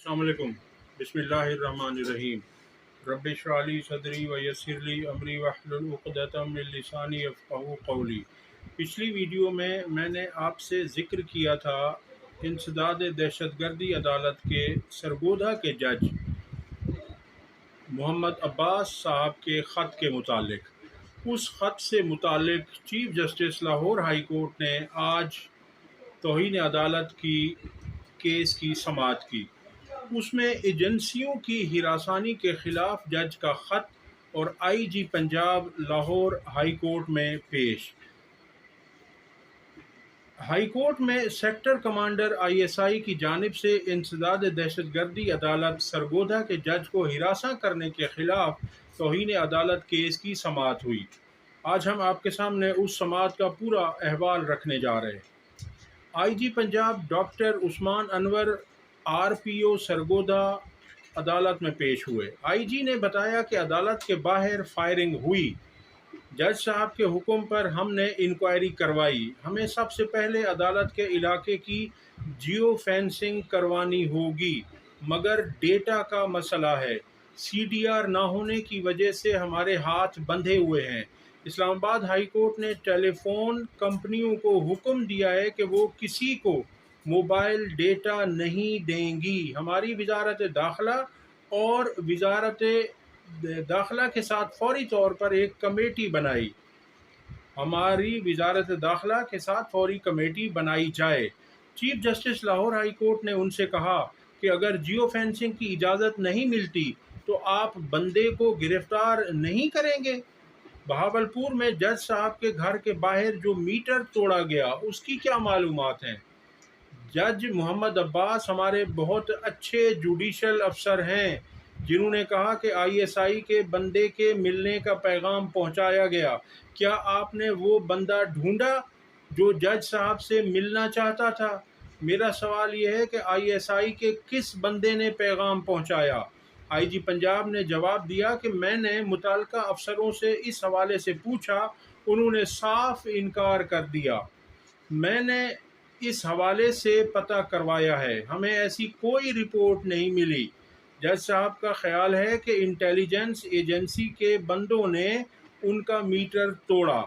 السلام علیکم۔ بسم اللہ الرحمن الرحیم۔ رب اشرح لی صدری ویسر لی امری واحلل عقدۃ من لسانی یفقہوا قولی۔ پچھلی ویڈیو میں نے آپ سے ذکر کیا تھا انسداد دہشت گردی عدالت کے سرگودھا کے جج محمد عباس صاحب کے خط کے متعلق۔ اس خط سے متعلق chief justice Lahore high court نے آج توہین عدالت کی کیس کی سماعت کی۔ اس میں ایجنسیوں کی ہراسانی کے خلاف جج کا خط اور آئی جی پنجاب لاہور ہائی کورٹ میں پیش۔ ہائی کورٹ میں sector commander I S I کی جانب سے انسداد دہشت گردی عدالت سرگودھا کے جج کو ہراساں کرنے کے خلاف توہین عدالت کیس کی سماعت ہوئی۔ آج ہم آپ کے سامنے اس سماعت کا پورا احوال رکھنے جا رہے ہیں۔ آئی جی پنجاب ڈاکٹر عثمان انور آر پی او سرگودھا عدالت میں پیش ہوئے۔ آئی جی نے بتایا کہ عدالت کے باہر فائرنگ ہوئی۔ جج صاحب کے حکم پر ہم نے انکوائری کروائی۔ ہمیں سب سے پہلے عدالت کے علاقے کی جیو فینسنگ کروانی ہوگی، مگر ڈیٹا کا مسئلہ ہے۔ سی ڈی آر نہ ہونے کی وجہ سے ہمارے ہاتھ بندھے ہوئے ہیں۔ اسلام آباد ہائی کورٹ نے ٹیلی فون کمپنیوں کو حکم دیا ہے کہ وہ کسی کو موبائل ڈیٹا نہیں دیں گی۔ ہماری وزارت داخلہ اور وزارت داخلہ کے ساتھ فوری طور پر ایک کمیٹی بنائی۔ ہماری وزارت داخلہ کے ساتھ فوری کمیٹی بنائی جائے۔ Chief justice Lahore high court نے ان سے کہا کہ اگر جیو فینسنگ کی اجازت نہیں ملتی تو آپ بندے کو گرفتار نہیں کریں گے۔ بہاولپور میں جج صاحب کے گھر کے باہر جو میٹر توڑا گیا اس کی کیا معلومات ہیں؟ جج محمد عباس ہمارے بہت اچھے جوڈیشل افسر ہیں جنہوں نے کہا کہ آئی ایس آئی کے بندے کے ملنے کا پیغام پہنچایا گیا۔ کیا آپ نے وہ بندہ ڈھونڈا جو جج صاحب سے ملنا چاہتا تھا؟ میرا سوال یہ ہے کہ آئی ایس آئی کے کس بندے نے پیغام پہنچایا؟ آئی جی پنجاب نے جواب دیا کہ میں نے متعلقہ افسروں سے اس حوالے سے پوچھا، انہوں نے صاف انکار کر دیا۔ میں نے اس حوالے سے پتہ کروایا ہے، ہمیں ایسی کوئی رپورٹ نہیں ملی۔ جج صاحب کا خیال ہے کہ انٹیلیجنس ایجنسی کے بندوں نے ان کا میٹر توڑا۔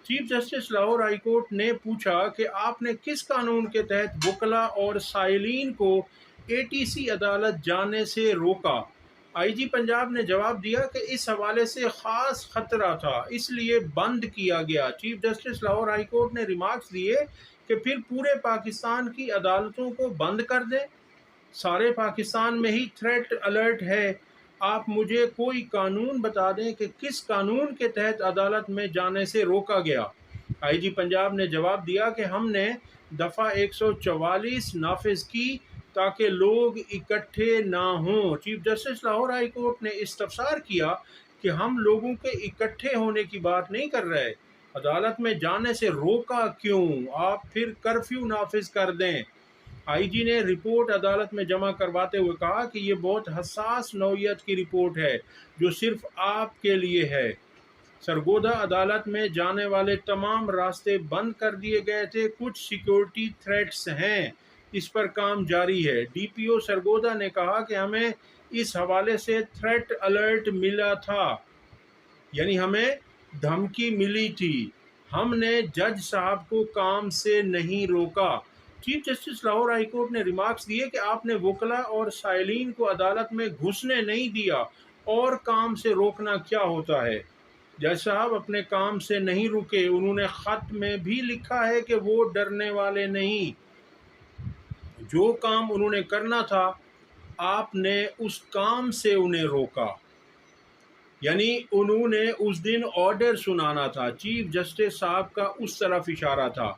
Chief justice Lahore high court نے پوچھا کہ آپ نے کس قانون کے تحت وکلاء اور سائلین کو اے ٹی سی عدالت جانے سے روکا؟ آئی جی پنجاب نے جواب دیا کہ اس حوالے سے خاص خطرہ تھا، اس لیے بند کیا گیا۔ Chief justice Lahore high court نے ریمارکس دیے کہ پھر پورے پاکستان کی عدالتوں کو بند کر دیں۔ سارے پاکستان میں ہی تھریٹ الرٹ ہے۔ آپ مجھے کوئی قانون بتا دیں کہ کس قانون کے تحت عدالت میں جانے سے روکا گیا۔ آئی جی پنجاب نے جواب دیا کہ ہم نے دفعہ 144 نافذ کی تاکہ لوگ اکٹھے نہ ہوں۔ Chief justice Lahore high court نے استفسار کیا کہ ہم لوگوں کے اکٹھے ہونے کی بات نہیں کر رہے، عدالت میں جانے سے روکا کیوں؟ آپ پھر کرفیو نافذ کر دیں۔ آئی جی نے رپورٹ عدالت میں جمع کرواتے ہوئے کہا کہ یہ بہت حساس نوعیت کی رپورٹ ہے جو صرف آپ کے لیے ہے۔ سرگودھا عدالت میں جانے والے تمام راستے بند کر دیے گئے تھے، کچھ سیکیورٹی تھریٹس ہیں، اس پر کام جاری ہے۔ ڈی پی او سرگودھا نے کہا کہ ہمیں اس حوالے سے تھریٹ الرٹ ملا تھا، یعنی ہمیں دھمکی ملی تھی، ہم نے جج صاحب کو کام سے نہیں روکا۔ Chief justice Lahore high court نے ریمارکس دیے کہ آپ نے وکلاء اور سائلین کو عدالت میں گھسنے نہیں دیا، اور کام سے روکنا کیا ہوتا ہے؟ جج صاحب اپنے کام سے نہیں رکے، انہوں نے خط میں بھی لکھا ہے کہ وہ ڈرنے والے نہیں، جو کام انہوں نے کرنا تھا آپ نے اس کام سے انہیں روکا، یعنی انہوں نے اس دن آرڈر سنانا تھا۔ چیف جسٹس صاحب کا اس طرف اشارہ تھا۔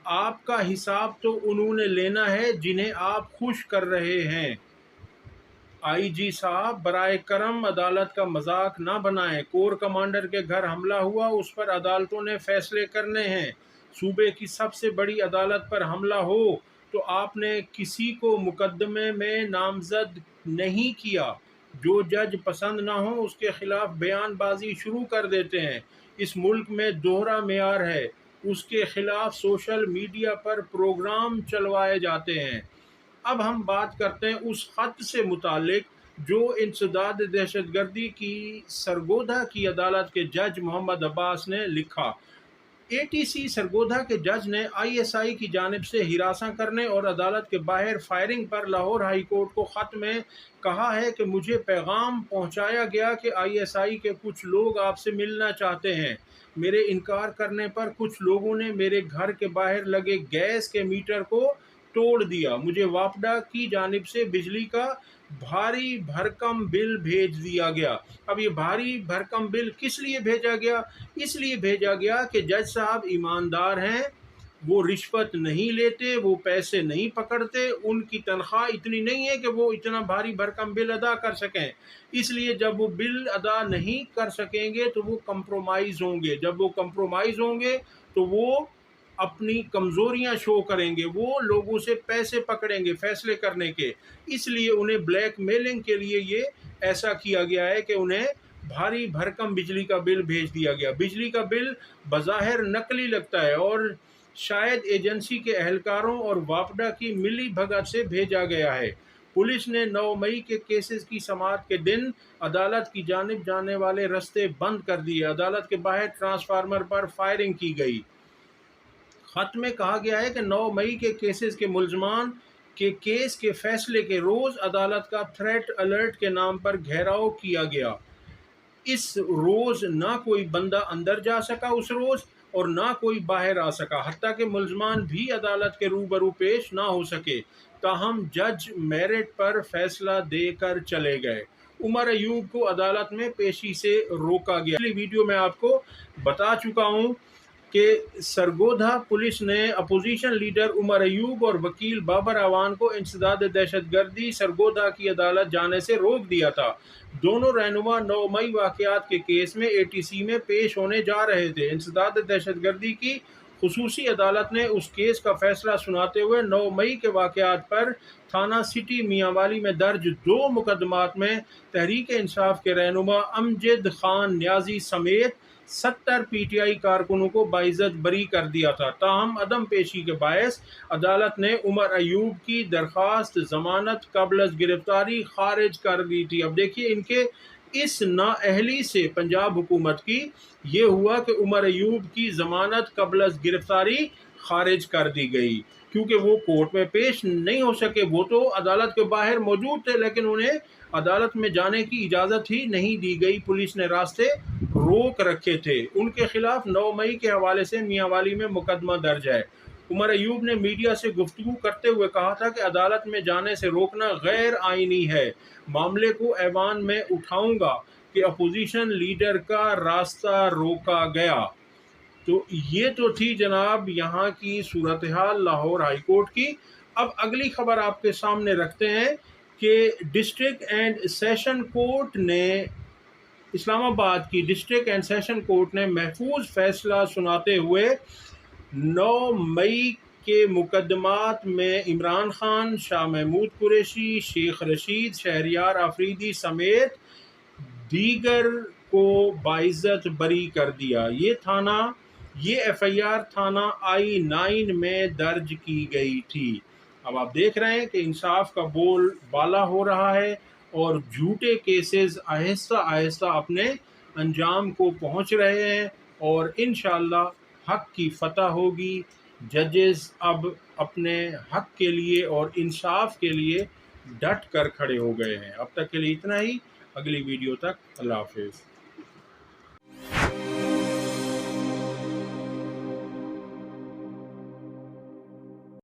آپ کا حساب تو انہوں نے لینا ہے جنہیں آپ خوش کر رہے ہیں۔ آئی جی صاحب برائے کرم عدالت کا مذاق نہ بنائیں۔ کور کمانڈر کے گھر حملہ ہوا، اس پر عدالتوں نے فیصلے کرنے ہیں۔ صوبے کی سب سے بڑی عدالت پر حملہ ہو تو آپ نے کسی کو مقدمے میں نامزد نہیں کیا، جو جج پسند نہ ہو اس کے خلاف بیان بازی شروع کر دیتے ہیں۔ اس ملک میں دوہرا معیار ہے، اس کے خلاف سوشل میڈیا پر پروگرام چلوائے جاتے ہیں۔ اب ہم بات کرتے ہیں اس خط سے متعلق جو انسداد دہشت گردی کی سرگودھا کی عدالت کے جج محمد عباس نے لکھا۔ اے ٹی سی سرگودھا کے جج نے آئی ایس آئی کی جانب سے ہراساں کرنے اور عدالت کے باہر فائرنگ پر لاہور ہائی کورٹ کو خط میں کہا ہے کہ مجھے پیغام پہنچایا گیا کہ آئی ایس آئی کے کچھ لوگ آپ سے ملنا چاہتے ہیں۔ میرے انکار کرنے پر کچھ لوگوں نے میرے گھر کے باہر لگے گیس کے میٹر کو توڑ دیا۔ مجھے واپڈا کی جانب سے بجلی کا بھاری بھرکم بل بھیج دیا گیا۔ اب یہ بھاری بھرکم بل کس لیے بھیجا گیا؟ اس لیے بھیجا گیا کہ جج صاحب ایماندار ہیں، وہ رشوت نہیں لیتے، وہ پیسے نہیں پکڑتے، ان کی تنخواہ اتنی نہیں ہے کہ وہ اتنا بھاری بھرکم بل ادا کر سکیں۔ اس لیے جب وہ بل ادا نہیں کر سکیں گے تو وہ کمپرومائز ہوں گے۔ جب وہ کمپرومائز ہوں گے تو وہ اپنی کمزوریاں شو کریں گے، وہ لوگوں سے پیسے پکڑیں گے فیصلے کرنے کے۔ اس لیے انہیں بلیک میلنگ کے لیے یہ ایسا کیا گیا ہے کہ انہیں بھاری بھرکم بجلی کا بل بھیج دیا گیا۔ بجلی کا بل بظاہر نقلی لگتا ہے اور شاید ایجنسی کے اہلکاروں اور واپڈا کی ملی بھگت سے بھیجا گیا ہے۔ پولیس نے 9 مئی کے کیسز کی سماعت کے دن عدالت کی جانب جانے والے رستے بند کر دیے۔ عدالت کے باہر ٹرانسفارمر پر فائرنگ کی گئی۔ خط میں کہا گیا ہے کہ 9 مئی کے کیسز کے ملزمان کے کیس کے فیصلے کے روز عدالت کا تھریٹ الرٹ کے نام پر گھیراؤ کیا گیا۔ اس روز نہ کوئی بندہ اندر جا سکا اس روز اور نہ کوئی باہر آ سکا، حتیٰ کہ ملزمان بھی عدالت کے روبرو پیش نہ ہو سکے۔ تاہم جج میرٹ پر فیصلہ دے کر چلے گئے۔ عمر ایوب کو عدالت میں پیشی سے روکا گیا۔ پچھلی ویڈیو میں آپ کو بتا چکا ہوں کہ سرگودھا پولیس نے اپوزیشن لیڈر عمر ایوب اور وکیل بابر اعوان کو انسداد دہشت گردی سرگودھا کی عدالت جانے سے روک دیا تھا۔ دونوں رہنما 9 مئی واقعات کے کیس میں اے ٹی سی میں پیش ہونے جا رہے تھے۔ انسداد دہشت گردی کی خصوصی عدالت نے اس کیس کا فیصلہ سناتے ہوئے 9 مئی کے واقعات پر تھانہ سٹی میاں والی میں درج 2 مقدمات میں تحریک انصاف کے رہنما امجد خان نیازی سمیت 70 پی ٹی آئی کارکنوں کو باعزت بری کر دیا تھا۔ تاہم عدم پیشی کے باعث عدالت نے عمر ایوب کی درخواست ضمانت قبل از گرفتاری خارج کر دی تھی۔ اب دیکھیے ان کے اس نااہلی سے پنجاب حکومت کی یہ ہوا کہ عمر ایوب کی ضمانت قبل از گرفتاری خارج کر دی گئی، کیونکہ وہ کورٹ میں پیش نہیں ہو سکے۔ وہ تو عدالت کے باہر موجود تھے لیکن انہیں عدالت میں جانے کی اجازت ہی نہیں دی گئی، پولیس نے راستے روک رکھے تھے۔ ان کے خلاف 9 مئی کے حوالے سے میاں والی میں مقدمہ درج ہے۔ عمر ایوب نے میڈیا سے گفتگو کرتے ہوئے کہا تھا کہ عدالت میں جانے سے روکنا غیر آئینی ہے۔ معاملے کو ایوان میں اٹھاؤں گا کہ اپوزیشن لیڈر کا راستہ روکا گیا۔ تو یہ تو تھی جناب یہاں کی صورتحال لاہور ہائی کورٹ کی۔ اب اگلی خبر آپ کے سامنے رکھتے ہیں کہ ڈسٹرکٹ اینڈ سیشن کورٹ نے اسلام آباد کی ڈسٹرکٹ اینڈ سیشن کورٹ نے محفوظ فیصلہ سناتے ہوئے 9 مئی کے مقدمات میں عمران خان، شاہ محمود قریشی، شیخ رشید، شہریار آفریدی سمیت دیگر کو باعزت بری کر دیا۔ یہ ایف آئی آر تھانہ I-9 میں درج کی گئی تھی۔ اب آپ دیکھ رہے ہیں کہ انصاف کا بول بالا ہو رہا ہے اور جھوٹے کیسز آہستہ آہستہ اپنے انجام کو پہنچ رہے ہیں اور انشاءاللہ حق کی فتح ہوگی۔ ججز اب اپنے حق کے لیے اور انصاف کے لیے ڈٹ کر کھڑے ہو گئے ہیں۔ اب تک کے لیے اتنا ہی، اگلی ویڈیو تک اللہ حافظ۔